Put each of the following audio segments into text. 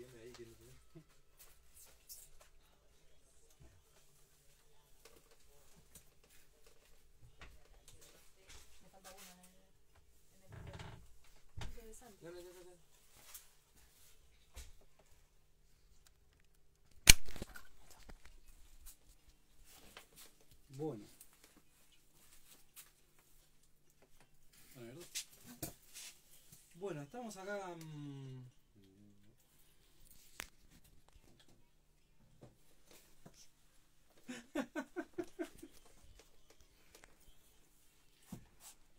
tiene ahí que no tiene. Me falta uno en el video. Interesante. No. Bueno. Bueno, estamos acá.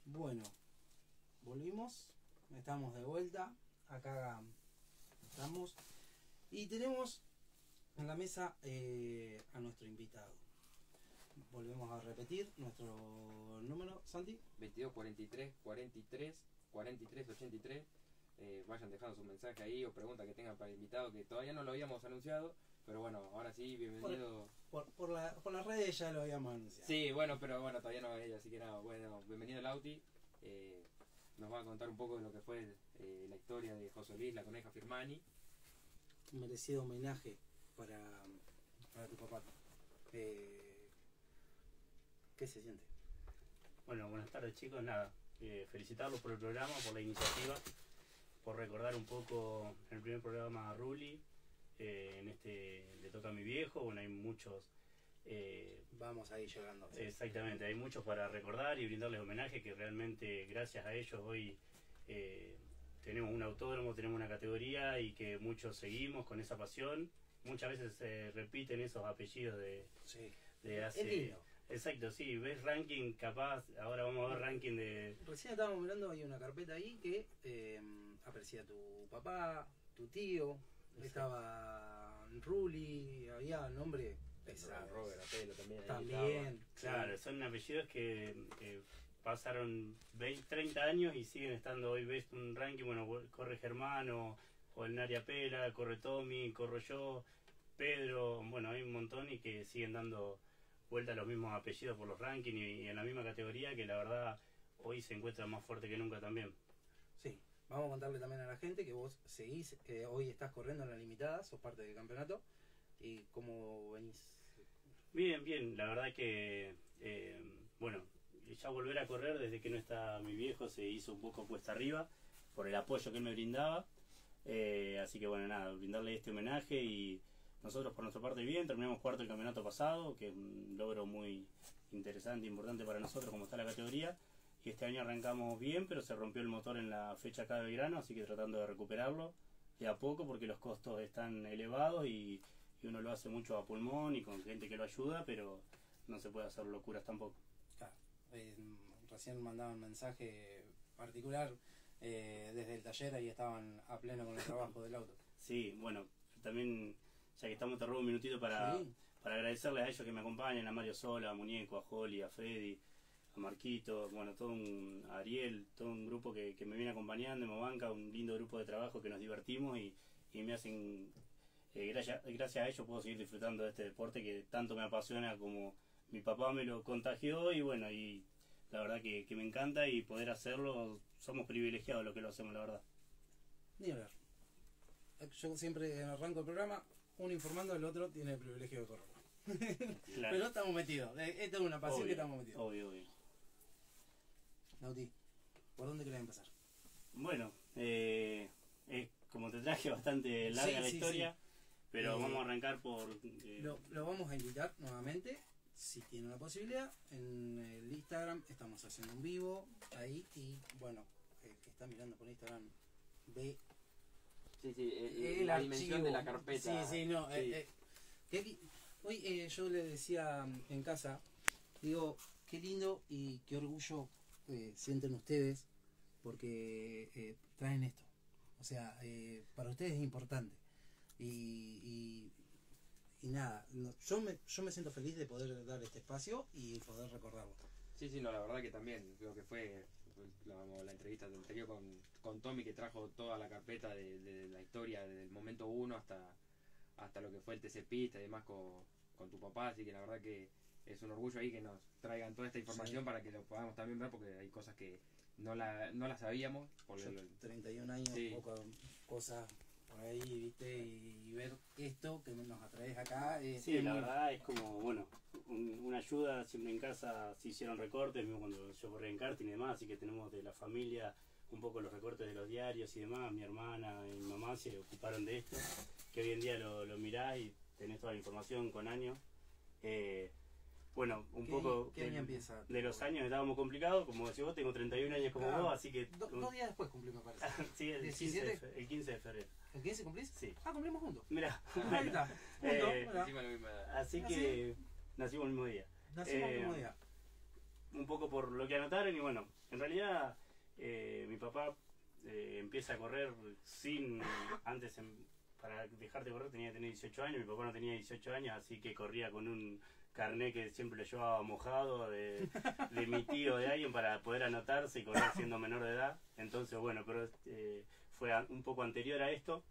Bueno, volvimos. Estamos de vuelta. Acá estamos. Y tenemos en la mesa a nuestro invitado. Volvemos a repetir nuestro número, Santi. 22 43 43 43 83. Vayan dejando su mensaje ahí o pregunta que tengan para el invitado, que todavía no lo habíamos anunciado, pero bueno, ahora sí, bienvenido. Por las redes ya lo habíamos anunciado. Sí, bueno, pero bueno, todavía no ella, así que nada, bueno, bienvenido Lauti. Nos va a contar un poco de lo que fue la historia de José Luis, la coneja Firmani. Un merecido homenaje para tu papá. ¿Qué se siente? Bueno, buenas tardes chicos, nada, felicitarlos por el programa, por la iniciativa, por recordar un poco el primer programa a Ruli, en este le toca a mi viejo, bueno hay muchos, vamos a ir llegando. Exactamente, hay muchos para recordar y brindarles homenaje, que realmente gracias a ellos hoy tenemos un autódromo, tenemos una categoría y que muchos seguimos con esa pasión. Muchas veces se repiten esos apellidos de hace... Es lindo. Exacto, sí, ves ranking capaz, ahora vamos a ver ranking de... Recién estábamos mirando, hay una carpeta ahí que aparecía tu papá, tu tío, Exacto. Estaba Ruli, había nombre pesado. Robert Apelo también. También. Claro, son apellidos que pasaron 20, 30 años y siguen estando hoy, ves un ranking, bueno, corre Germano, o el Naria Pela, corre Tommy, corro yo, Pedro, bueno, hay un montón y que siguen dando vuelta a los mismos apellidos por los rankings y en la misma categoría, que la verdad hoy se encuentra más fuerte que nunca también. Sí, vamos a contarle también a la gente que vos seguís, hoy estás corriendo en la limitada, sos parte del campeonato, y cómo venís. Bien, la verdad que, bueno, ya volver a correr desde que no está mi viejo se hizo un poco cuesta arriba por el apoyo que él me brindaba, así que bueno, nada, brindarle este homenaje y nosotros por nuestra parte bien, terminamos cuarto el campeonato pasado, que es un logro muy interesante, importante para nosotros como está la categoría, y este año arrancamos bien, pero se rompió el motor en la fecha acá de Belgrano, así que tratando de recuperarlo de a poco porque los costos están elevados y uno lo hace mucho a pulmón y con gente que lo ayuda, pero no se puede hacer locuras tampoco. Claro, recién mandaban un mensaje particular desde el taller, ahí estaban a pleno con el trabajo del auto. Sí, bueno, también, ya que estamos, te robo un minutito para agradecerles a ellos que me acompañan, a Mario Sola, a Muñeco, a Joli, a Freddy, a Marquito, bueno, a Ariel, todo un grupo que me viene acompañando, me banca, un lindo grupo de trabajo que nos divertimos y me hacen, gracias a ellos puedo seguir disfrutando de este deporte que tanto me apasiona como mi papá me lo contagió y bueno, y la verdad que me encanta y poder hacerlo, somos privilegiados los que lo hacemos, la verdad. Ni hablar. Yo siempre arranco el programa, uno informando, el otro tiene el privilegio de correrlo. Claro. Pero estamos metidos, esta es una pasión Obvio, que estamos metidos. Obvio. Nauti, ¿por dónde querés empezar? Bueno, como te traje bastante larga la historia, pero vamos a arrancar por... Lo vamos a invitar nuevamente, si tiene la posibilidad, en el Instagram estamos haciendo un vivo ahí y bueno, el que está mirando por Instagram ve Sí, la dimensión de la carpeta. Sí, hoy yo le decía en casa, digo, qué lindo y qué orgullo sienten ustedes porque traen esto. O sea, para ustedes es importante. Y nada, yo me siento feliz de poder dar este espacio y poder recordarlo. Sí, no, la verdad que también, creo que fue la entrevista anterior con Tommy, que trajo toda la carpeta de la historia, desde el momento 1 hasta lo que fue el TC Pista y demás con tu papá, así que la verdad que es un orgullo ahí que nos traigan toda esta información para que lo podamos también ver, porque hay cosas que no la sabíamos. Por Yo, 31 años, pocas por ahí, viste, y ver esto que nos atraes acá. Sí, es la muy- verdad es como, bueno, una ayuda. Siempre en casa se hicieron recortes, mismo cuando yo corría en karting y demás, así que tenemos de la familia un poco los recortes de los diarios y demás. Mi hermana y mi mamá se ocuparon de esto, que hoy en día lo mirás y tenés toda la información con años. Bueno, un ¿Qué poco año- qué año empieza? de los años estábamos complicados, como decís vos, tengo 31 años como Claro. vos, así que... 2 días después cumplí, me parece. Sí, el 17. el 15 de febrero. ¿El 15 cumplís? Sí. Ah, cumplimos juntos. Mirá, Ahí está. Juntos, mirá. Encima la misma edad. así que nacimos el mismo día. Nacimos el mismo día. Un poco por lo que anotaron y bueno, en realidad mi papá empieza a correr sin, antes para dejar de correr tenía que tener 18 años, mi papá no tenía 18 años, así que corría con un carné que siempre lo llevaba mojado de mi tío, de alguien, para poder anotarse y correr siendo menor de edad. Entonces bueno, pero fue un poco anterior a esto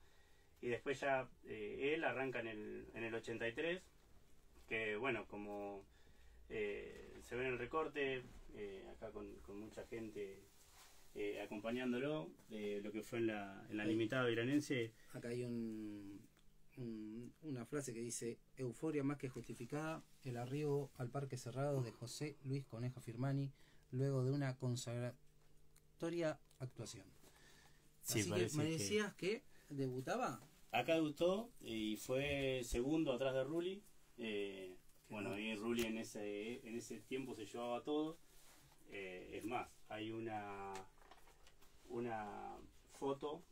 y después ya él arranca en el 83, que bueno, como se ve en el recorte, acá con mucha gente acompañándolo, lo que fue en la limitada viranense. Acá hay una frase que dice: euforia más que justificada, el arribo al parque cerrado de José Luis Conejo Firmani luego de una consagratoria actuación. Sí, Así que parece me que- decías que debutaba. Acá debutó y fue segundo atrás de Rulli. Bueno, ahí Rulli en ese tiempo se llevaba todo. Es más, hay una foto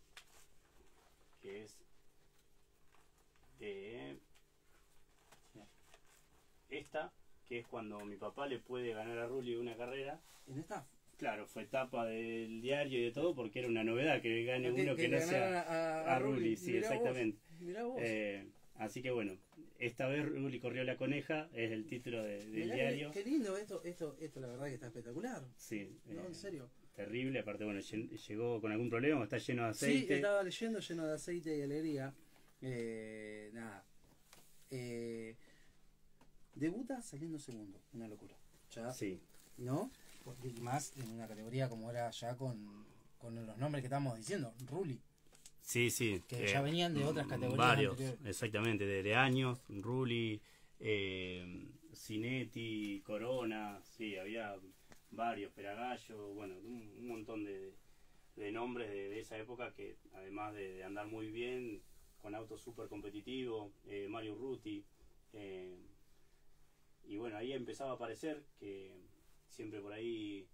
que es de esta, que es cuando mi papá le puede ganar a Rulli una carrera. En esta. Claro, fue tapa del diario y de todo porque era una novedad que gane uno que le no sea ganaron a Rulli, sí, Mirá vos, exactamente. mirá vos. Así que bueno, esta vez Rulli corrió la coneja, es el título del Mirá diario. Qué lindo esto, la verdad que está espectacular. Sí, No, en serio. terrible, aparte bueno, llegó con algún problema, está lleno de Sí, aceite. estaba leyendo, lleno de aceite y alegría. Nada. Debuta saliendo segundo, una locura. Ya, Sí, ¿no? Y más en una categoría como era ya con los nombres que estamos diciendo, Rulli, sí, sí. que ya venían de otras categorías Varios, anteriores. exactamente, de años, Rulli, Cinetti, Corona, sí, había varios, Peragallo, bueno, un montón de nombres de esa época que además de andar muy bien, con autos súper competitivos, Mario Ruti, y bueno, ahí empezaba a aparecer que siempre por ahí,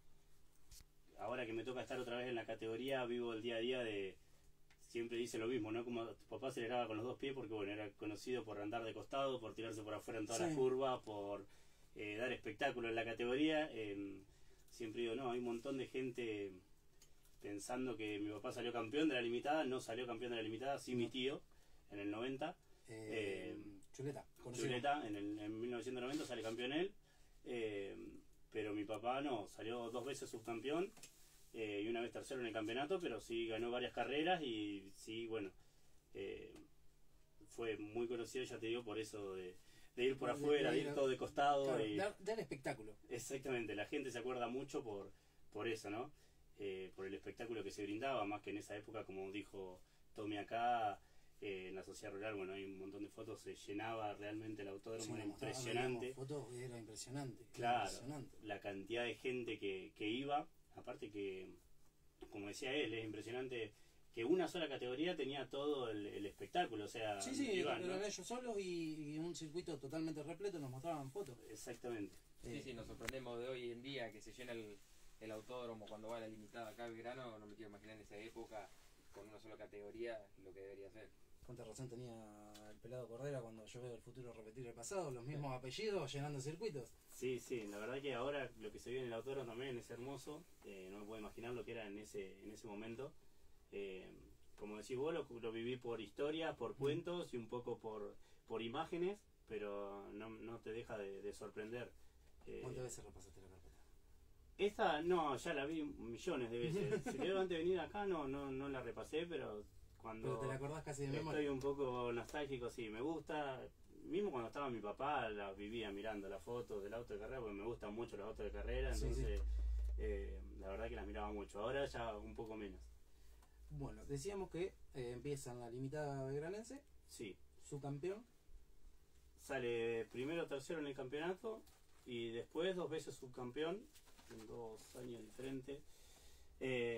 ahora que me toca estar otra vez en la categoría, vivo el día a día de, siempre dice lo mismo, ¿no? Como tu papá aceleraba con los dos pies porque bueno, era conocido por andar de costado, por tirarse por afuera en todas Sí. las curvas, por dar espectáculo en la categoría. Siempre digo, no, hay un montón de gente pensando que mi papá salió campeón de la limitada, no salió campeón de la limitada, sí mi tío, en el 90. Chuleta, conocido. Chuleta, en 1990 sale campeón él, pero mi papá no, salió 2 veces subcampeón y una vez tercero en el campeonato, pero sí ganó varias carreras y sí, bueno, fue muy conocido, ya te digo, por eso de ir por afuera, de ir todo de costado. Claro, Y, dar espectáculo. exactamente, la gente se acuerda mucho por eso, ¿no? Por el espectáculo que se brindaba, más que en esa época, como dijo Tommy acá, en la sociedad rural, bueno, hay un montón de fotos, se llenaba realmente el autódromo, Sí, era nos mostraban, impresionante. veíamos fotos, era impresionante. Claro, Impresionante. la cantidad de gente que iba, aparte que, como decía él, es impresionante que una sola categoría tenía todo el espectáculo, o sea, Sí, iban, ¿no? eran ellos solos y un circuito totalmente repleto, nos mostraban fotos. Exactamente. Sí, sí, nos sorprendemos de hoy en día que se llena el autódromo cuando va a la limitada acá a Belgrano. No me quiero imaginar en esa época con una sola categoría lo que debería ser. Cuánta razón tenía el pelado Cordera cuando yo veo el futuro repetir el pasado, los mismos apellidos llenando circuitos. Sí, sí, la verdad que ahora lo que se vive en el autódromo también es hermoso, no me puedo imaginar lo que era en ese momento. Como decís vos, lo viví por historias, por cuentos y un poco por imágenes, pero no te deja de sorprender. ¿Cuántas veces repasaste la carpeta? Esta no, ya la vi millones de veces. Si creo antes de venir acá no la repasé, pero cuando Pero te la acordás casi de memoria. estoy un poco nostálgico, sí, me gusta. Mismo cuando estaba mi papá, la vivía mirando las fotos del auto de carrera, porque me gustan mucho los autos de carrera, Sí, entonces la verdad que las miraba mucho. Ahora ya un poco menos. Bueno, decíamos que empieza en la limitada belgranense, Sí, subcampeón. sale primero o tercero en el campeonato y después 2 veces subcampeón en 2 años diferentes.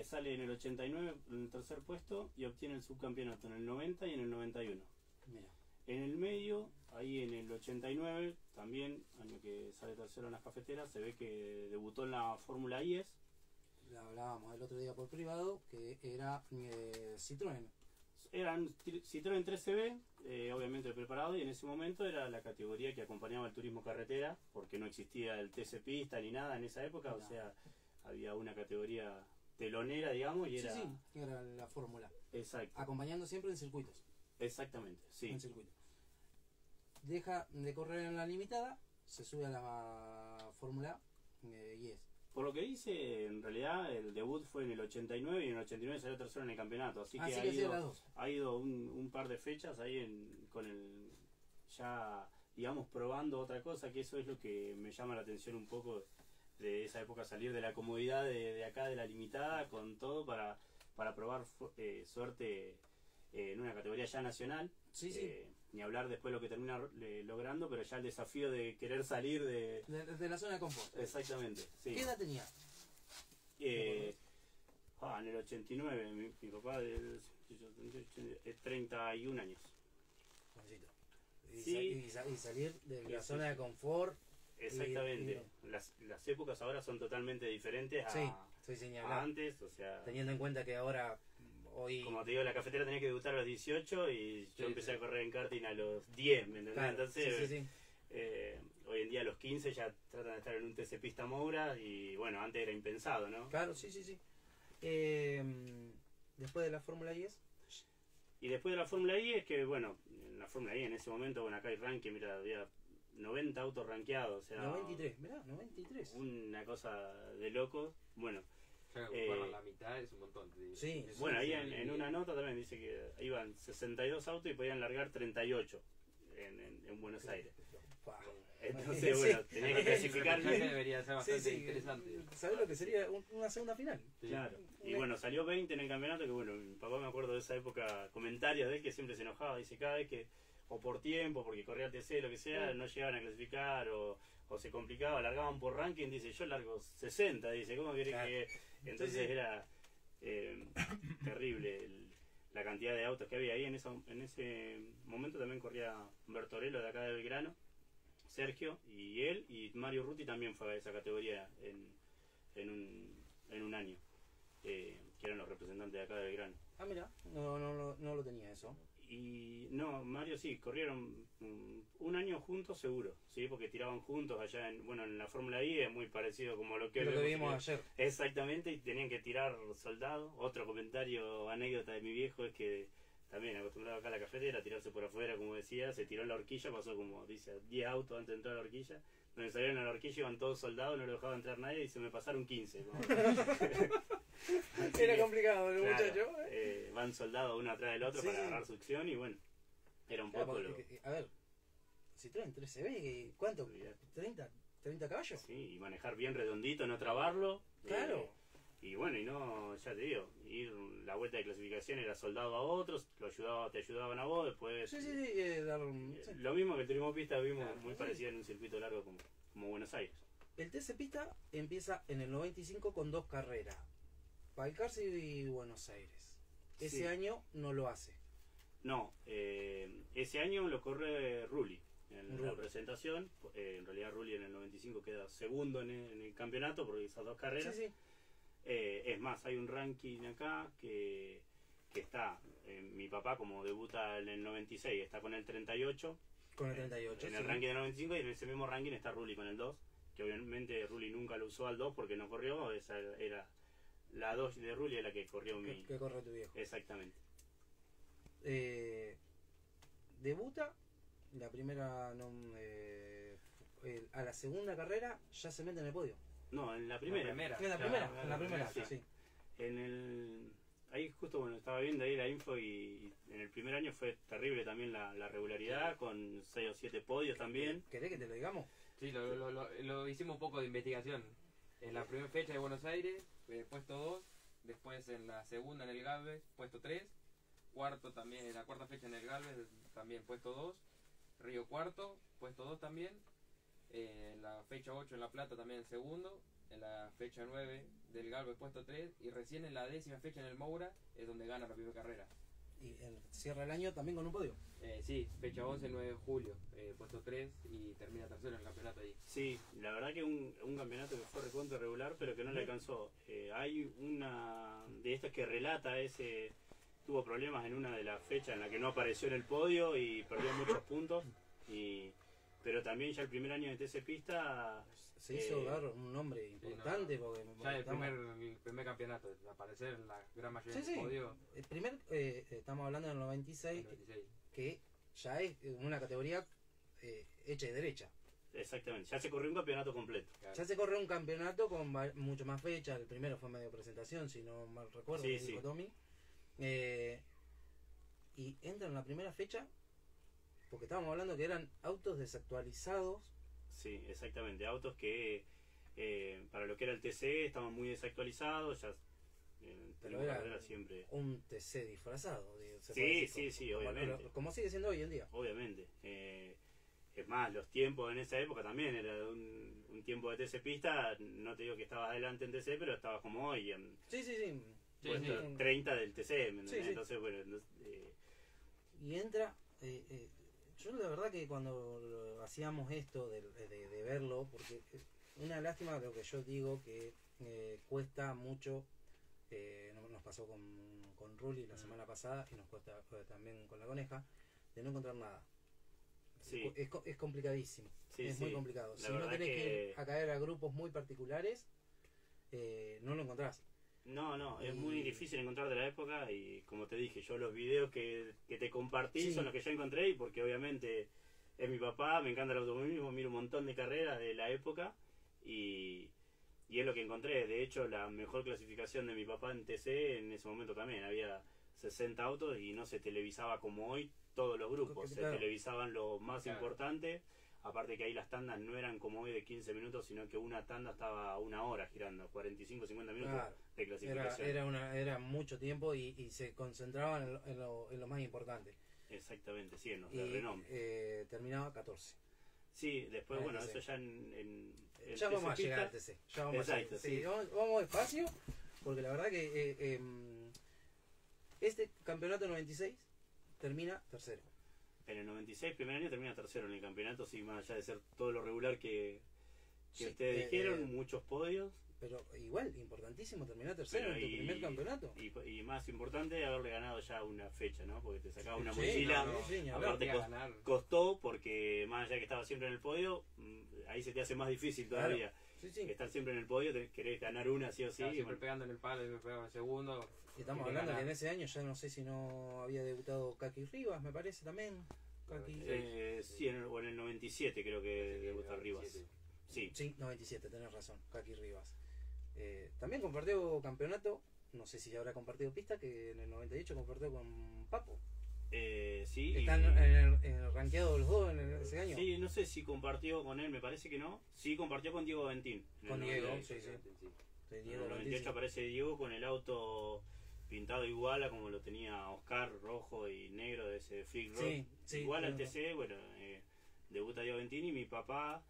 Sale en el 89 en el tercer puesto y obtiene el subcampeonato en el 90 y en el 91. Mira, En el medio, ahí en el 89, también, año que sale tercero en las cafeteras, se ve que debutó en la Fórmula IES. la hablábamos el otro día por privado, que era Citroën. Eran Citroën 13B, obviamente preparado, y en ese momento era la categoría que acompañaba al turismo carretera, porque no existía el TC Pista ni nada en esa época, o No. sea, había una categoría telonera, digamos, y era... Sí, sí, era la fórmula. Exacto, Acompañando siempre en circuitos. exactamente, sí. En circuito. Deja de correr en la limitada, se sube a la fórmula IES. Por lo que dice, en realidad el debut fue en el 89 y en el 89 salió tercero en el campeonato, así que Así ha que hacía ido, las dos. ha ido un par de fechas ahí con el ya digamos probando otra cosa, que eso es lo que me llama la atención un poco de esa época, salir de la comodidad de acá de la limitada con todo para probar suerte en una categoría ya nacional. Sí, sí. Ni hablar después lo que termina logrando, pero ya el desafío de querer salir de... De la zona de confort. Exactamente, sí. ¿Qué edad tenía? En el 89, mi papá de 31 años. Jovencito. Sí. Y salir de la Sí, zona sí. de confort. Exactamente. Las épocas ahora son totalmente diferentes a, Sí, soy señalado. a antes, o sea, Teniendo en cuenta que ahora, hoy. como te digo, la cafetera tenía que debutar a los 18 y yo Sí, empecé sí. a correr en karting a los 10, ¿me entendés? Claro, Entonces, sí, sí, sí. hoy en día a los 15 ya tratan de estar en un TC Pista Moura y bueno, antes era impensado, ¿no? Claro, sí, sí, sí. Después de la Fórmula 10. Y después de la Fórmula I es que, bueno, en la Fórmula I en ese momento, bueno, acá hay ranking, mira, había 90 autos rankeados, o sea, 93, mirá, 93. una cosa de locos. Bueno, Ya que ocuparon la mitad es un montón. Te digo. Sí. Es bueno, ahí una en una nota también dice que iban 62 autos y podían largar 38 en Buenos Aires. Pa. Entonces, Sí. bueno, tenía que El clasificar. repechaje debería ser Sí, bastante sí. interesante. ¿Sabes lo que sería una segunda final? Sí. Claro. Y bueno, salió 20 en el campeonato, que bueno, mi papá me acuerdo de esa época, comentarios de él que siempre se enojaba, dice cada vez que, o por tiempo, porque corría TC, lo que sea, no llegaban a clasificar o se complicaba, largaban por ranking, dice yo largo 60, dice, ¿cómo querés Claro. que...? Entonces Sí, sí. era terrible la cantidad de autos que había ahí. En ese momento también corría Bertorello de acá de Belgrano, Sergio y él, y Mario Ruti también fue a esa categoría en un año, que eran los representantes de acá de Belgrano. Ah, mira, no lo tenía eso. Y no, Mario sí, corrieron un año juntos seguro, sí, porque tiraban juntos allá en la Fórmula I, es muy parecido como lo que vemos vimos ayer. exactamente, y tenían que tirar soldados. Otro comentario, anécdota de mi viejo es que también acostumbrado acá a la cafetera a tirarse por afuera, como decía, se tiró en la horquilla, pasó como dice 10 autos antes de entrar a la horquilla, donde salieron a la horquilla iban todos soldados, no lo dejaba entrar nadie y se me pasaron 15. como- Así Era que, complicado el claro, muchacho. van soldados uno atrás del otro Sí, para sí. agarrar succión y bueno, era un Claro, poco porque, a ver, Citroën 13B, ¿cuánto? Olvidate. ¿30 caballos? Sí, y manejar bien redondito, no trabarlo. Claro. Y bueno, y no, ya te digo, ir la vuelta de clasificación era soldado a otros, te ayudaban a vos, después... Sí, sí, sí, sí. Lo mismo que el turismo pista vimos Claro. muy Sí. parecido en un circuito largo como Buenos Aires. El TC Pista empieza en el 95 con 2 carreras. Balcarce y Buenos Aires. Ese Sí. año no lo hace. No, ese año lo corre Rulli en la Rulli. presentación. En realidad Rulli en el 95 queda segundo en el campeonato por esas dos carreras. Sí, sí. Es más, hay un ranking acá que está, mi papá como debuta en el 96, está con el 38, Con el 38. en sí. el ranking del 95, y en ese mismo ranking está Rulli con el 2, que obviamente Rulli nunca lo usó al 2 porque no corrió, esa era la 2 de Rulli, es la que corrió mi... Que corre tu viejo. Exactamente. Debuta. La primera. A la segunda carrera ya se mete en el podio. No, en la primera. En la Claro, primera, claro, en la primera, sí. sí. Ahí justo, bueno, estaba viendo ahí la info y en el primer año fue terrible también la regularidad, con 6 o 7 podios también. ¿Querés que te lo digamos? Sí, lo hicimos un poco de investigación. En la primera fecha de Buenos Aires, puesto 2, Después en la segunda en el Galvez, puesto 3. Cuarto también, en la cuarta fecha en el Galvez, también puesto 2. Río cuarto, puesto 2 también. En la fecha 8 en La Plata también segundo. En la fecha 9 del Galvez, puesto 3. Y recién en la 10ª fecha en el Moura es donde gana la primera carrera. Y cierra el año también con un podio. Sí, fecha 11, 9 de julio, puesto 3 y termina tercero en el campeonato ahí. Sí, la verdad que un campeonato que fue recontra regular, pero que no le alcanzó. Hay una de estas que relata ese... Tuvo problemas en una de las fechas en la que no apareció en el podio y perdió muchos puntos. Pero también ya el primer año de TC Pista... Se hizo dar un nombre importante. Sí, no, porque ya el primer campeonato, aparecer en la gran mayoría sí, del podio. El primer, estamos hablando del 96, 96. que ya es una categoría hecha y derecha. Exactamente, ya se corrió un campeonato completo. Claro. Ya se corrió un campeonato con mucho más fechas. El primero fue medio presentación, si no mal recuerdo, Sí, me sí. dijo Tommy. Y entra en la primera fecha, porque estábamos hablando que eran autos desactualizados. Sí, exactamente, autos que para lo que era el TC estaban muy desactualizados, ya Pero tenemos era carreras siempre. un TC disfrazado. Se Sí, puede sí, decir, sí, obviamente. Como sigue siendo hoy en día. Obviamente. Es más, los tiempos en esa época también era un tiempo de TC Pista, no te digo que estabas adelante en TC, pero estabas como hoy en Sí. puesto sí. 30 del TC, ¿me entendés? Sí, sí. Entonces, bueno, Y entra, yo la verdad que cuando hacíamos esto de verlo, porque una lástima lo que yo digo que cuesta mucho, nos pasó con Rulli la semana pasada y nos cuesta también con la Coneja, de no encontrar nada. sí. Es complicadísimo, Sí, es sí. muy complicado. La Si no verdad tenés que que- ir a caer a grupos muy particulares, no lo encontrás. No, es Y- muy difícil encontrar de la época y como te dije, yo los videos que te compartí Sí. son los que yo encontré y porque obviamente es mi papá, me encanta el automovilismo, miro un montón de carreras de la época y es lo que encontré. De hecho, la mejor clasificación de mi papá en TC en ese momento también, había 60 autos y no se televisaba como hoy todos los grupos, se Claro. televisaban lo más Claro. importante. Aparte que ahí las tandas no eran como hoy de 15 minutos, sino que una tanda estaba una hora girando, 45, 50 minutos Claro. de clasificación. Era mucho tiempo y se concentraban en lo más importante. Exactamente, sí, en los Y de renombre. terminaba 14. Sí, después, Ah, bueno, TC. eso ya en Ya TC vamos a llegar al Pista. TC. Ya vamos Exacto, a sí. llegar. Sí, vamos despacio, porque la verdad que este campeonato 96 termina tercero. En el 96, primer año, termina tercero en el campeonato, sí, más allá de ser todo lo regular que Sí, ustedes dijeron, muchos podios. Pero igual, importantísimo terminar tercero Pero en tu primer campeonato. Y más importante, haberle ganado ya una fecha, ¿no? Porque te sacaba una Sí, mochila. no, sí, ni hablar. Aparte Quería ganar. costó, porque más allá que estaba siempre en el podio, ahí se te hace más difícil todavía. Sí, sí. Estar siempre en el podio, querés ganar una sí o sí. Estaba siempre bueno. pegando en el palo, siempre pegaba en el segundo. Y estamos Quería hablando que ganar. en ese año ya no sé si no había debutado Kaki Rivas, me parece también. Kaki. Sí, o en el 97 creo que debutó Rivas. 97. Sí, Sí, 97, tenés razón, Kaki Rivas. También compartió campeonato, no sé si habrá compartido pista, que en el 98 compartió con Papo. sí. Están en el rankeado los dos en ese año. Sí, no sé si compartió con él, me parece que no. Sí, compartió con Diego Ventín. en Con el Diego, 98. sí. Sí. Sí, En Diego el Ortiz. 98 aparece Diego con el auto pintado igual a como lo tenía Oscar, rojo y negro de ese Freak Road. Sí, sí, igual al claro. TC, bueno, debuta Diego Ventín y mi papá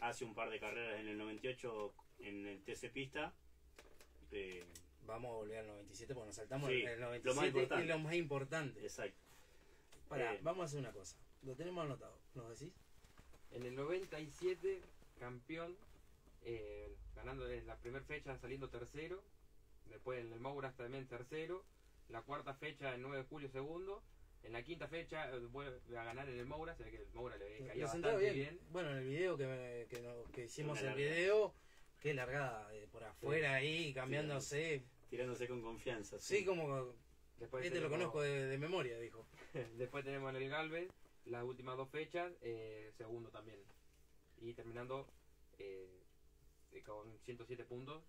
hace un par de carreras en el 98 en el TC Pista. Vamos a volver al 97 porque nos saltamos Sí, el lo más 97 importante. es lo más importante. Exacto. Pará, vamos a hacer una cosa. Lo tenemos anotado. ¿Nos decís? En el 97, campeón, ganando en la primera fecha saliendo tercero. Después en el Mouras también tercero. La cuarta fecha, el 9 de julio, segundo. En la quinta fecha vuelve a ganar en el Moura, se ve que el Moura le caía Lo sentaba bastante bien. bien. Bueno, en el video que hicimos Una el larga. video, qué largada por afuera ahí, cambiándose. Tirándose con confianza. Sí, como Después este lo tenemos- conozco de memoria, dijo. Después tenemos en el Galvez las últimas dos fechas, segundo también. Y terminando con 107 puntos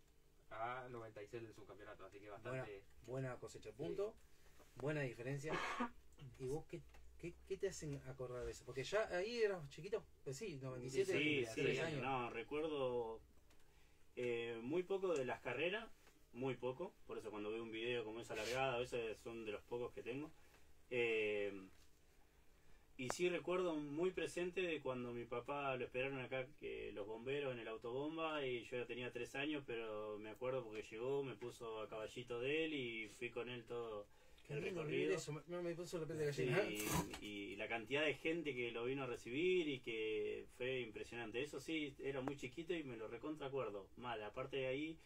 a 96 del subcampeonato, así que bastante... Buena cosecha de puntos, buena diferencia. ¿Y vos qué te hacen acordar de eso? Porque ya ahí eras chiquito, pues sí, 97, Sí, 3 sí, años. no, recuerdo muy poco de las carreras, muy poco, por eso cuando veo un video como esa largada, a veces son de los pocos que tengo. Y sí recuerdo muy presente de cuando mi papá lo esperaron acá, que los bomberos en el autobomba, y yo ya tenía 3 años, pero me acuerdo porque llegó, me puso a caballito de él y fui con él todo el recorrido. Eso, me puso la piel de gallina. Y la cantidad de gente que lo vino a recibir y que fue impresionante. Eso sí, era muy chiquito y me lo recontra acuerdo. Mal, aparte de ahí,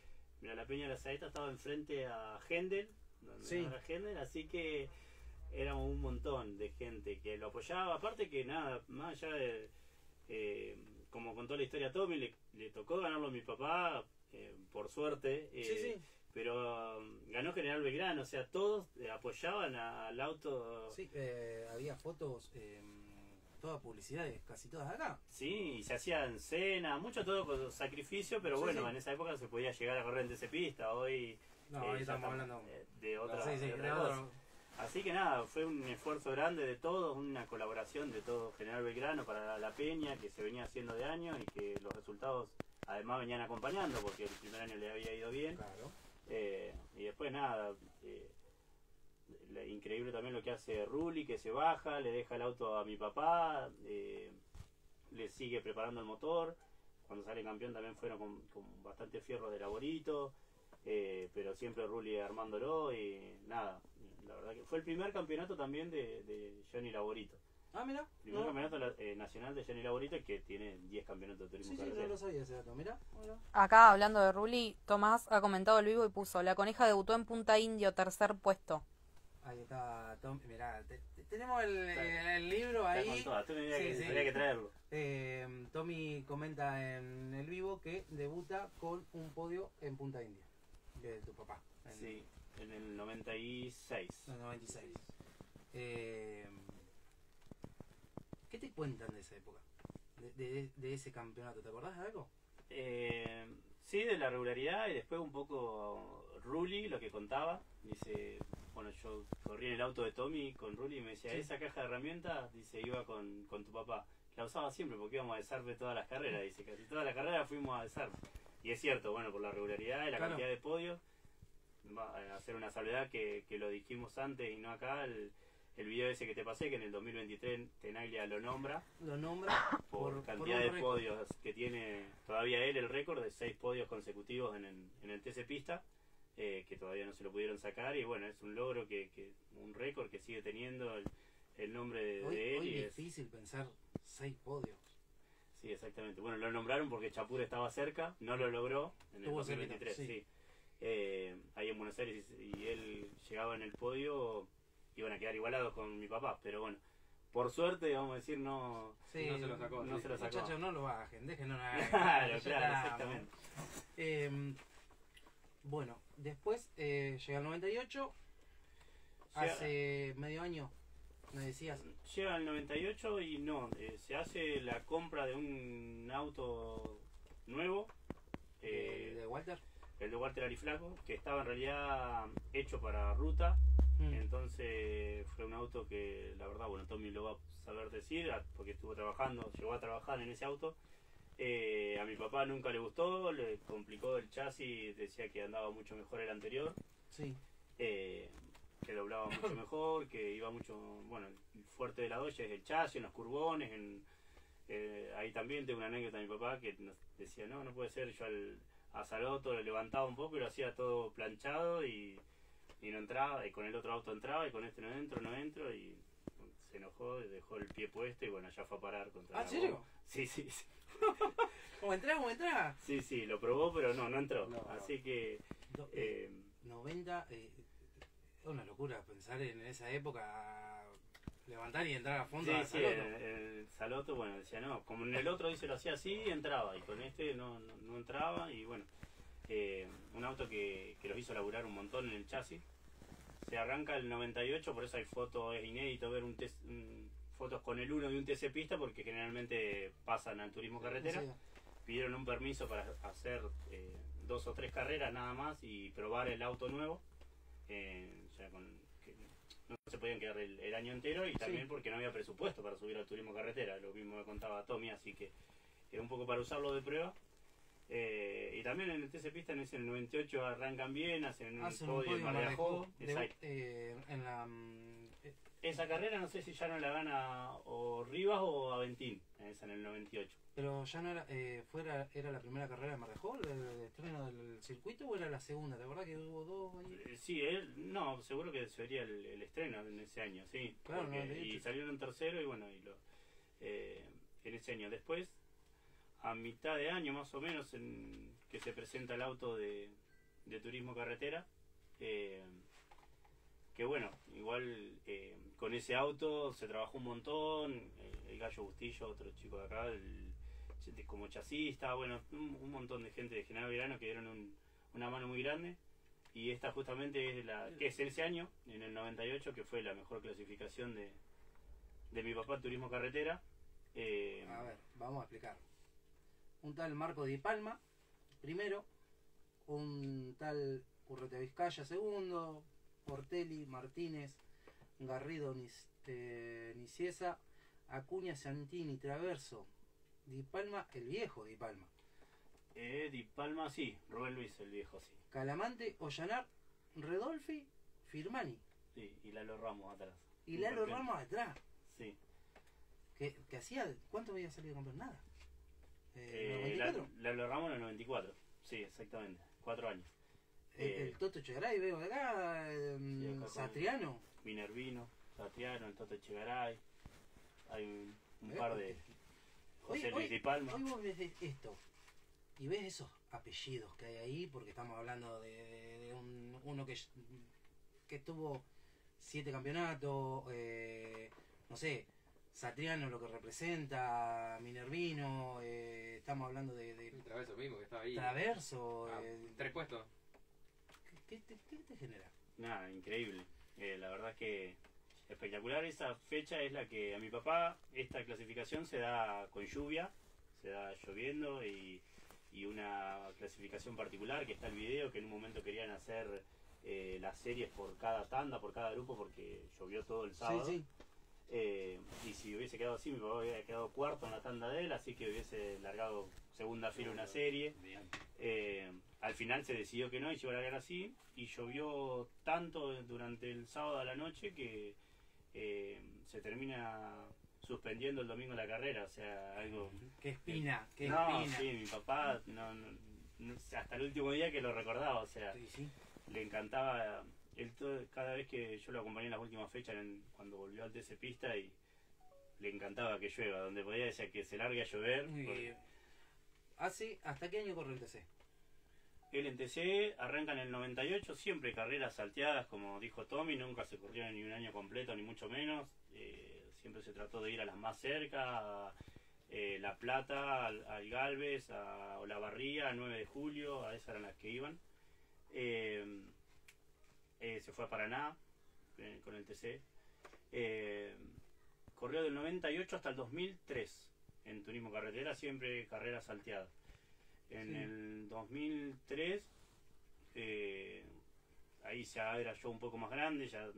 mira, la Peña de la Saeta estaba enfrente a Hendel, donde Sí. ahora Hendel, así que éramos un montón de gente que lo apoyaba. Aparte que nada, más allá de, como contó la historia Tommy, le tocó ganarlo a mi papá, por suerte. Sí, sí. Pero ganó General Belgrano, o sea, todos apoyaban al auto. Sí, había fotos, toda publicidad, casi todas acá. Sí, y se hacían cena, mucho todo con sacrificio, pero Sí, bueno, sí. en esa época se podía llegar a correr en TC Pista. Hoy No, ya ahí estamos hablando. de otra, Sí, sí, de otra de cosa. otro. Así que nada, fue un esfuerzo grande de todos, una colaboración de todo General Belgrano para la Peña, que se venía haciendo de años y que los resultados además venían acompañando, porque el primer año le había ido bien. Claro. Y después nada, increíble también lo que hace Rulli, que se baja, le deja el auto a mi papá, le sigue preparando el motor. Cuando sale campeón también fueron con bastante fierro de laborito, pero siempre Rulli armándolo y nada. La verdad que fue el primer campeonato también de Johnny Laborito. Ah, mira. Primer campeonato nacional de Johnny Laborito, que tiene 10 campeonatos de turismo Sí, sí, carretera. no lo sabía ese dato, mira. Acá, hablando de Rulli, Tomás ha comentado el vivo y puso: la coneja debutó en Punta Indio, 3er puesto. Ahí está, Tom, mirá, tenemos el libro ahí. Está con todas, tú me dirías Sí, que sí. habría que traerlo. Tommy comenta en el vivo que debuta con un podio en Punta India, de tu papá, en Sí, en el 96. el 96. ¿Qué te cuentan de esa época? De ese campeonato, ¿te acordás de algo? Sí, de la regularidad y después un poco Rulli, lo que contaba. Dice, bueno, yo corrí en el auto de Tommy con Rulli y me decía, Sí. esa caja de herramientas, dice, iba con tu papá. La usaba siempre porque íbamos a desarme todas las carreras, dice, casi todas las carreras fuimos a desarme. Y es cierto, bueno, por la regularidad y la Claro. cantidad de podios, va a hacer una salvedad que lo dijimos antes y no acá, el video ese que te pasé, que en el 2023 Tenaglia lo nombra, Lo nombra por cantidad un de récord. podios que tiene todavía él, el récord de 6 podios consecutivos en el TC Pista, que todavía no se lo pudieron sacar, y bueno, es un logro un récord que sigue teniendo el nombre de Hoy, él. hoy Y es difícil pensar 6 podios. sí, exactamente. Bueno, lo nombraron porque Chapur estaba cerca, no lo logró en el Estuvo cerca, 2023, sí. sí. Ahí en Buenos Aires, y él llegaba en el podio, iban a quedar igualados con mi papá, pero bueno, por suerte, vamos a decir, no... Sí, No se lo sacó, no sí. se lo sacó. Muchachos, no lo bajen, déjenlo en Claro, claro, exactamente. Bueno, después llega el 98, Llega- hace medio año, me decías. Llega el 98 y no, se hace la compra de un auto nuevo, De Walter. el de Walter Ariflaco, que estaba en realidad hecho para ruta. Entonces fue un auto que la verdad, bueno, Tommy lo va a saber decir, porque estuvo trabajando, llegó a trabajar en ese auto. A mi papá nunca le gustó, le complicó el chasis, decía que andaba mucho mejor el anterior, Sí. que doblaba mucho mejor, que iba mucho, bueno, el fuerte de la Dodge es el chasis, en los curbones, ahí también tengo una anécdota de mi papá que nos decía, no puede ser, yo a Saloto lo levantaba un poco y lo hacía todo planchado y no entraba, y con el otro auto entraba y con este no entro, y se enojó, dejó el pie puesto y bueno, ya fue a parar contra ¿Ah, la serio? goma. Sí, ¿Cómo entra? sí, lo probó pero no entró, No. así que 90, es una locura pensar en esa época, levantar y entrar a fondo al sí, Saloto. el Saloto, bueno, decía no, como en el otro dice lo hacía así, entraba, y con este no entraba, y bueno, un auto que los hizo laburar un montón en el chasis. Se arranca el 98, por eso hay fotos, es inédito ver fotos con el 1 de un TC Pista, porque generalmente pasan al turismo carretera. Sí. Pidieron un permiso para hacer 2 o 3 carreras nada más y probar el auto nuevo, que no se podían quedar el año entero, y también porque no había presupuesto para subir al turismo carretera, lo mismo me contaba Tommy, así que un poco para usarlo de prueba. Y también en el TC Pista en el 98 arrancan bien, hacen un Hacen podio en Mar de Ajó. Exacto. En la... Esa carrera no sé si ya no la gana o Rivas o Aventín, esa en el 98. Pero ya no era, era la primera carrera de Mar de Ajó, el estreno del circuito, o era la segunda, ¿te acordás que hubo dos ahí? Sí, no, seguro que sería el estreno en ese año, sí. Claro, Y salieron tercero y bueno, en ese año. Después, a mitad de año más o menos, que se presenta el auto de turismo carretera, que bueno, igual con ese auto se trabajó un montón, el Gallo Bustillo, otro chico de acá, como chasista, bueno, un montón de gente de General Belgrano que dieron una mano muy grande. Y esta justamente es que es ese año, en el 98, que fue la mejor clasificación de mi papá turismo carretera. A ver, vamos a explicar. Un tal Marco Di Palma, primero, un tal Urrete Vizcaya, segundo, Portelli, Martínez, Garrido, Niciesa, Acuña, Santini, Traverso, Di Palma, el viejo Di Palma. Di Palma, sí, Rubén Luis, el viejo, sí. Calamante, Ollanar, Redolfi, Firmani. Sí, y Lalo Ramos atrás. Y Lalo Ramos atrás. Sí. Que hacía, ¿cuánto había salido a comprar? Nada. Lalo Ramos en el 94, sí, exactamente, 4 años. El Toto Chegaray, veo de acá, Satriano. Minervino, Satriano, el Toto Chegaray. Hay un par de... José Luis Di Palma. Hoy vos ves esto y ves esos apellidos que hay ahí, porque estamos hablando de uno que tuvo 7 campeonatos, no sé, Satriano lo que representa, Minervino, estamos hablando de Traverso mismo, que estaba ahí. Traverso. 3 puestos. ¿Qué te genera? Nada, increíble. La verdad es que espectacular. Esa fecha es la que a mi papá, esta clasificación se da con lluvia, se da lloviendo y una clasificación particular, que está el video, que en un momento querían hacer las series por cada tanda, por cada grupo, porque llovió todo el sábado. Sí, sí. Y si hubiese quedado así, mi papá hubiera quedado cuarto en la tanda de él, así que hubiese largado segunda fila una serie. Al final se decidió que no y se iba a largar así, y llovió tanto durante el sábado a la noche que se termina suspendiendo el domingo la carrera, o sea, algo... ¡Qué espina! ¡Qué no, espina! sí, mi papá hasta el último día que lo recordaba, o sea, Sí, sí. le encantaba, cada vez que yo lo acompañé en las últimas fechas, cuando volvió al TC Pista, y le encantaba que llueva, donde podía decir que se largue a llover. ¿Hasta qué año corre el TC? El en TC arranca en el 98, siempre carreras salteadas, como dijo Tommy, nunca se corrió ni un año completo, ni mucho menos. Siempre se trató de ir a las más cerca, a La Plata, al Galvez, a Olavarría, a 9 de julio, a esas eran las que iban. Se fue a Paraná con el TC. Corrió del 98 hasta el 2003 en turismo carretera, siempre carreras salteadas. En el 2003, ahí ya era yo un poco más grande, ya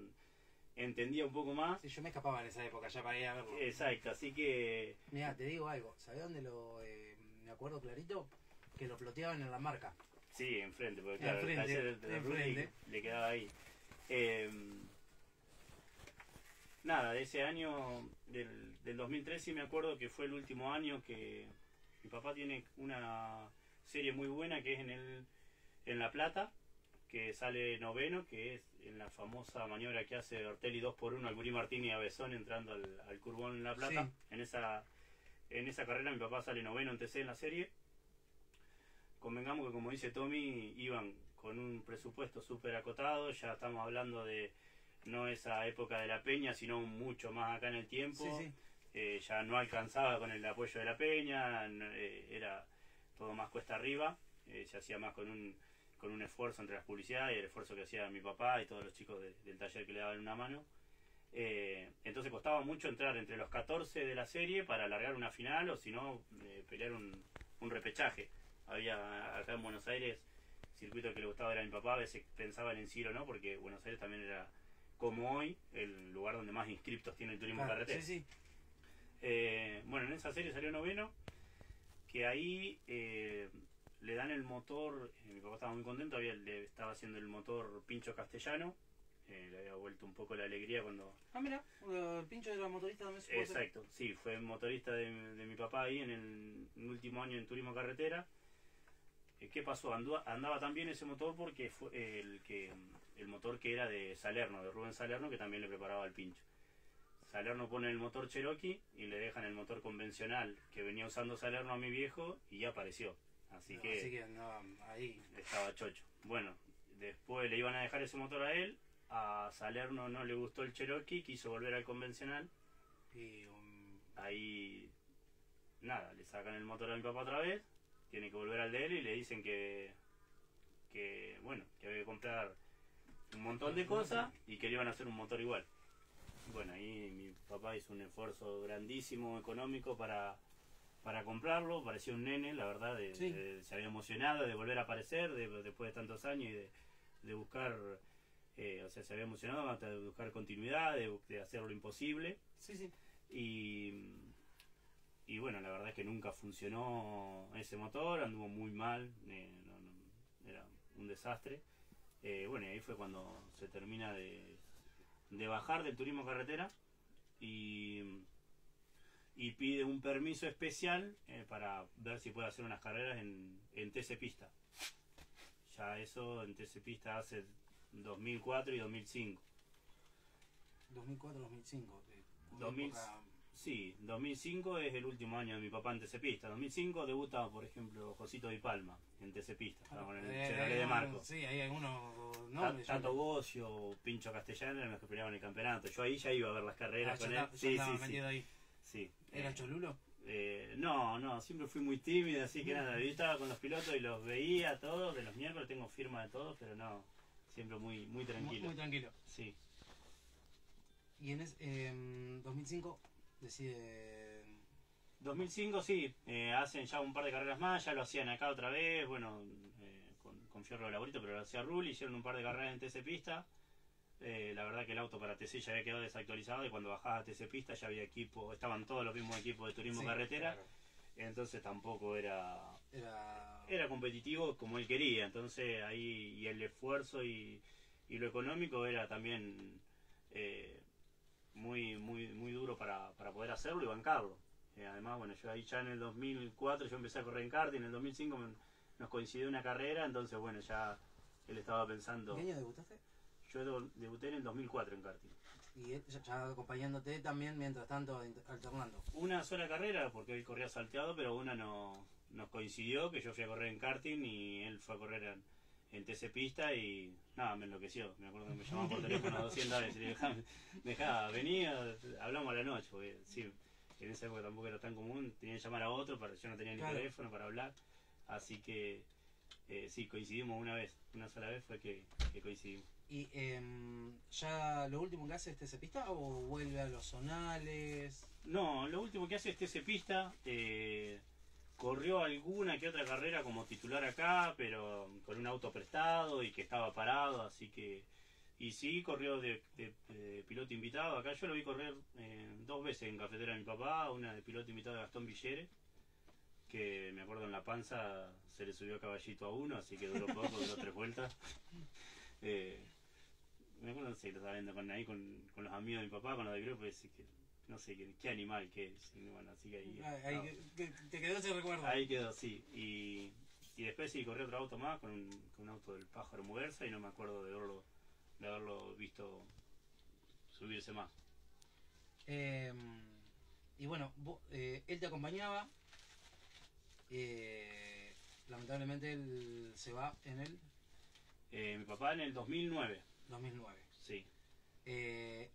entendía un poco más. Sí, yo me escapaba en esa época ya para ir a verlo. Exacto, así que... Mira, te digo algo, ¿sabés dónde me acuerdo clarito? Que lo ploteaban en la marca. Sí, enfrente, porque claro, Enfrente, el taller de Rulli le quedaba ahí. Nada, de ese año, del 2003, sí me acuerdo que fue el último año que mi papá tiene una serie muy buena que es en La Plata, que sale noveno, que es en la famosa maniobra que hace Ortelli 2x1 al Gurí Martín y a Besón entrando al Curbón en La Plata. Sí. En esa carrera mi papá sale noveno en TC en la serie. Convengamos que, como dice Tommy, iban con un presupuesto súper acotado, ya estamos hablando de no esa época de la Peña, sino mucho más acá en el tiempo. Sí, sí. Ya no alcanzaba con el apoyo de la Peña, era todo más cuesta arriba, se hacía más con un esfuerzo entre las publicidades y el esfuerzo que hacía mi papá y todos los chicos del taller que le daban una mano. Entonces costaba mucho entrar entre los 14 de la serie para alargar una final, o si no, pelear un repechaje. Había acá en Buenos Aires circuito que le gustaba era a mi papá, a veces pensaban en Ciro, ¿no? Porque Buenos Aires también era, como hoy, el lugar donde más inscriptos tiene el turismo carretera. Sí, sí. Bueno, en esa serie salió noveno, que ahí le dan el motor, mi papá estaba muy contento, le estaba haciendo el motor Pincho Castellano, le había vuelto un poco la alegría cuando... Ah, mira, el Pincho era motorista también. ¿Se Exacto, sí, fue motorista de mi papá ahí en el último año en turismo carretera. ¿Qué pasó? Andaba también ese motor porque fue el motor que era de Salerno, de Rubén Salerno, que también le preparaba el Pincho. Salerno pone el motor Cherokee y le dejan el motor convencional que venía usando Salerno a mi viejo y ya apareció. Así que andaba ahí. estaba chocho. Bueno, después le iban a dejar ese motor a él. A Salerno no le gustó el Cherokee, quiso volver al convencional. Y ahí, nada, le sacan el motor a mi papá otra vez. Tiene que volver al de él y le dicen que bueno, que había que comprar un montón de cosas y que le iban a hacer un motor igual. Bueno, ahí mi papá hizo un esfuerzo grandísimo económico para comprarlo. Parecía un nene, la verdad, se había emocionado de volver a aparecer después de tantos años y de buscar, o sea, se había emocionado de buscar continuidad, de hacer lo imposible. Sí. Y bueno, la verdad es que nunca funcionó ese motor, anduvo muy mal, era un desastre. Bueno, y ahí fue cuando se termina de bajar del turismo carretera y pide un permiso especial para ver si puede hacer unas carreras en TC Pista. Ya eso en TC Pista hace 2004 y 2005. 2004-2005. Sí, 2005 es el último año de mi papá en TC Pista. 2005 debuta, por ejemplo, Josito Di Palma en TC Pista, con el Chevrolet de Marco. Sí, hay algunos nombres. Tato Bocio, Pincho Castellano eran los que peleaban el campeonato. Yo ahí ya iba a ver las carreras con él. Sí. Ahí. Sí. ¿Era Cholulo? No, siempre fui muy tímido, así que nada, yo estaba con los pilotos y los veía todos, de los miércoles tengo firma de todos, pero no, siempre muy tranquilo. Muy tranquilo. Sí. Y en 2005 decide... 2005 sí, hacen ya un par de carreras más, ya lo hacían acá otra vez, bueno, con Fierro de Laborito, pero lo hacía Rulli, hicieron un par de carreras en TC Pista. La verdad que el auto para TC ya había quedado desactualizado y cuando bajaba a TC Pista ya había equipo, estaban todos los mismos equipos de turismo carretera, claro. Entonces tampoco era competitivo como él quería, entonces ahí y el esfuerzo y lo económico era también muy duro para poder hacerlo y bancarlo. Además, bueno, yo ahí ya en el 2004 yo empecé a correr en karting, en el 2005 nos coincidió una carrera, entonces bueno, ya él estaba pensando... ¿Qué año debutaste? Yo debuté en el 2004 en karting. ¿Y él ya acompañándote también mientras tanto alternando? Una sola carrera, porque él corría salteado, pero una nos coincidió, que yo fui a correr en karting y él fue a correr en TC Pista y nada, me enloqueció. Me acuerdo que me llamaban por teléfono 200 veces y dejá, venía, hablamos a la noche, porque sí, en esa época tampoco era tan común, tenía que llamar a otro, yo no tenía ni teléfono para hablar, así que sí, coincidimos una sola vez fue que coincidimos. ¿Y ya lo último que hace es TC Pista o vuelve a los zonales? No, lo último que hace es TC Pista. Corrió alguna que otra carrera como titular acá, pero con un auto prestado y que estaba parado, así que... Y sí, corrió de piloto invitado. Acá yo lo vi correr 2 veces en cafetera de mi papá, una de piloto invitado de Gastón Villere, que me acuerdo en La Panza se le subió caballito a uno, así que duró poco, duró 3 vueltas. Me acuerdo, no sé, lo estaba viendo ahí con los amigos de mi papá, con los del grupo, y decir que no sé qué animal que es. Y bueno, así que ahí te quedó ese recuerdo. Ahí quedó, sí. Y después sí corrió otro auto más con un auto del Pájaro Muguerza y no me acuerdo de haberlo visto subirse más. Y bueno, él te acompañaba. Lamentablemente él se va en el... mi papá en el 2009. 2009. Sí.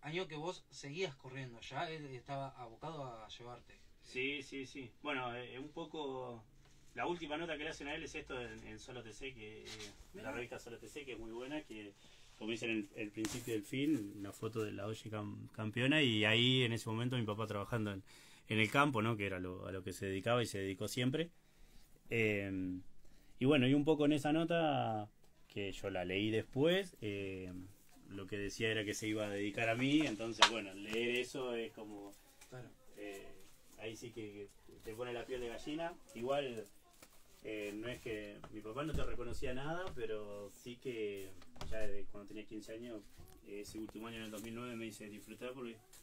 Año que vos seguías corriendo, ya él estaba abocado a llevarte. Sí. Bueno, un poco... La última nota que le hacen a él es esto en Solo TC, que la revista Solo TC, que es muy buena, que como dicen en el principio del film, una foto de la Oye campeona, y ahí en ese momento mi papá trabajando en el campo, ¿no? Que era a lo que se dedicaba y se dedicó siempre. Y bueno, y un poco en esa nota, que yo la leí después, lo que decía era que se iba a dedicar a mí, entonces bueno, leer eso es como... Claro. Ahí sí que te pone la piel de gallina. Igual No es que mi papá no te reconocía nada, pero sí que ya desde cuando tenía 15 años, ese último año en el 2009 me hice disfrutar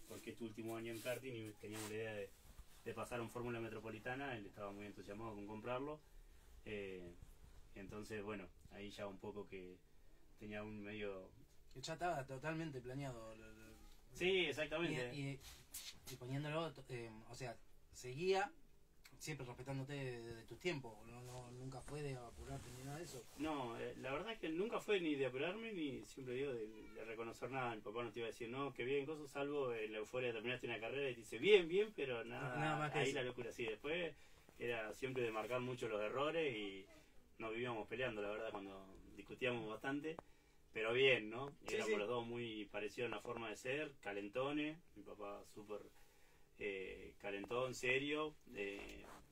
porque es tu último año en karting y teníamos la idea de pasar a un Fórmula Metropolitana. Él estaba muy entusiasmado con comprarlo. Entonces, bueno, ahí ya un poco que tenía un medio... Ya estaba totalmente planeado. Sí, exactamente. Y poniéndolo, o sea, seguía siempre respetándote de tus tiempos. Nunca fue de apurarte ni nada de eso. No, la verdad es que nunca fue ni de apurarme ni siempre digo de reconocer nada. Mi papá no te iba a decir, no, que bien, cosas, salvo en la euforia de terminaste una carrera y te dice, bien, bien, pero nada más que ahí eso. la locura. Sí, después era siempre de marcar mucho los errores y nos vivíamos peleando, la verdad, cuando discutíamos bastante. Pero bien, ¿no? Sí, Éramos sí. los dos muy parecidos en la forma de ser, calentones. Mi papá súper calentón, serio,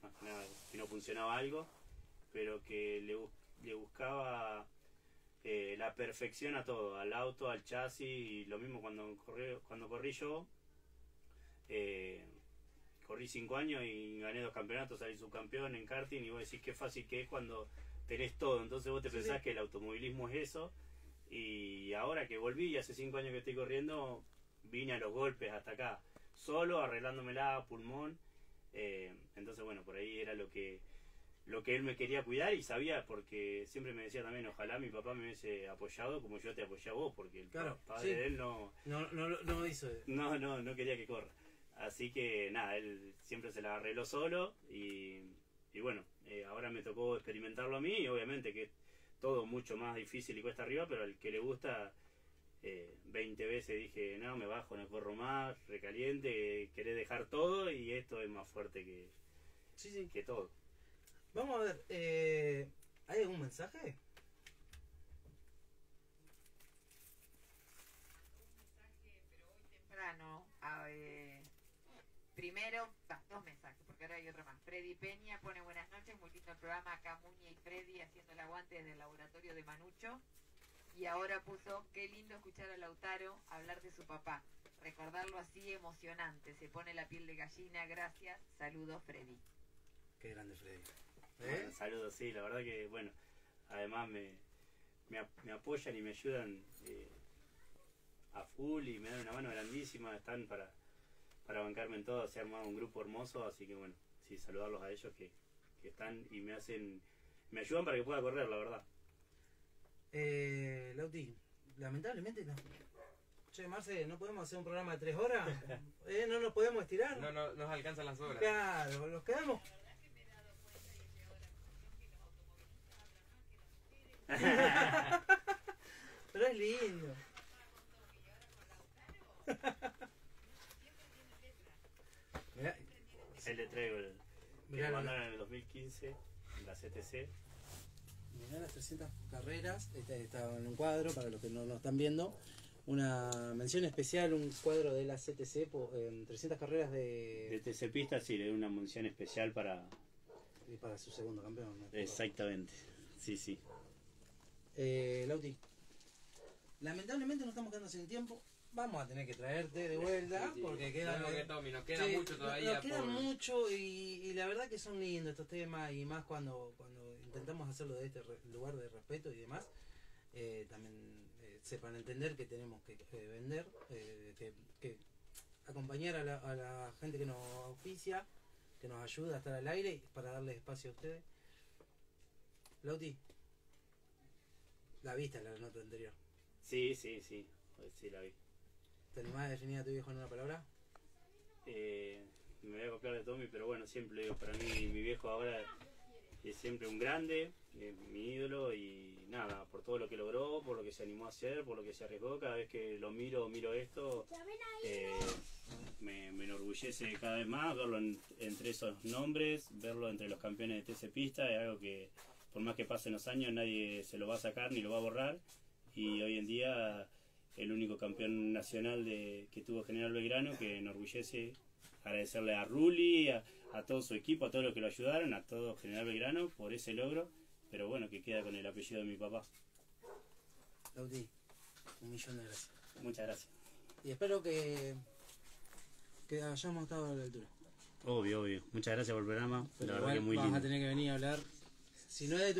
más que nada que no funcionaba algo, pero que le buscaba la perfección a todo, al auto, al chasis, y lo mismo cuando corrí yo. Corrí 5 años y gané 2 campeonatos, salí subcampeón en karting, y vos decís qué fácil que es cuando tenés todo. Entonces vos te pensás que el automovilismo es eso, y ahora que volví y hace 5 años que estoy corriendo, vine a los golpes hasta acá, solo, arreglándomela a pulmón. Entonces bueno, por ahí era lo que él me quería cuidar, y sabía, porque siempre me decía también, ojalá mi papá me hubiese apoyado como yo te apoyé a vos, porque el padre de él no hizo. no quería que corra. Así que nada, él siempre se la arregló solo, y bueno, ahora me tocó experimentarlo a mí, y obviamente que es todo mucho más difícil y cuesta arriba, pero al que le gusta, 20 veces dije, no, me bajo, no corro más, recaliente, querés dejar todo, y esto es más fuerte que todo. Vamos a ver, ¿hay algún mensaje? Temprano, primero, dos mensajes, porque ahora hay otro más. Freddy Peña pone buenas noches, muy lindo el programa, acá Muñe y Freddy haciendo el aguante desde el laboratorio de Manucho. Y ahora puso, qué lindo escuchar a Lautaro hablar de su papá, recordarlo así emocionante, se pone la piel de gallina, gracias, saludos Freddy. Qué grande Freddy. Bueno, saludos, sí, la verdad que bueno, además me apoyan y me ayudan a full, y me dan una mano grandísima, están para bancarme en todo. Se ha armado un grupo hermoso, así que bueno, sí, saludarlos a ellos que están y me ayudan para que pueda correr, la verdad. Lauti, lamentablemente no. Che, Marce, ¿no podemos hacer un programa de 3 horas? ¿No nos podemos estirar? No nos alcanzan las horas. Claro, nos quedamos. Pero es lindo. Mirá, Él le traigo que mirá, me mandaron en el 2015, la CTC. mirá las 300 carreras. Está en un cuadro, para los que no lo están viendo. Una mención especial, un cuadro de la CTC, 300 carreras De TC Pista, sí, le doy una mención especial para... y para su segundo campeón, ¿no? Exactamente, sí. Lauti, lamentablemente nos estamos quedando sin tiempo. Vamos a tener que traerte de vuelta, Sí. porque queda, Bueno, que Tommy, nos queda mucho todavía. Nos queda mucho, y la verdad que son lindos estos temas, y más cuando intentamos hacerlo de este lugar de respeto y demás. También sepan entender que tenemos que vender, que acompañar a la gente que nos auspicia, que nos ayuda a estar al aire, para darle espacio a ustedes. Lauti, la viste la nota anterior. Sí, la vi. ¿Te animás a definir a tu viejo en una palabra? Me voy a copiar de Tommy, pero bueno, siempre digo, para mí mi viejo ahora es siempre un grande, mi ídolo, y nada, por todo lo que logró, por lo que se animó a hacer, por lo que se arriesgó. Cada vez que lo miro esto, me enorgullece cada vez más verlo entre esos nombres, verlo entre los campeones de TC Pista. Es algo que por más que pasen los años nadie se lo va a sacar ni lo va a borrar, y hoy en día el único campeón nacional que tuvo General Belgrano, que enorgullece. Agradecerle a Rulli, a todo su equipo, a todos los que lo ayudaron, a todo General Belgrano por ese logro, pero bueno, que queda con el apellido de mi papá. Lauti, 1.000.000 de gracias. Muchas gracias. Y espero que hayamos estado a la altura. Obvio. Muchas gracias por el programa. Pero La verdad igual que muy vas lindo. a tener que venir a hablar Si no es de tu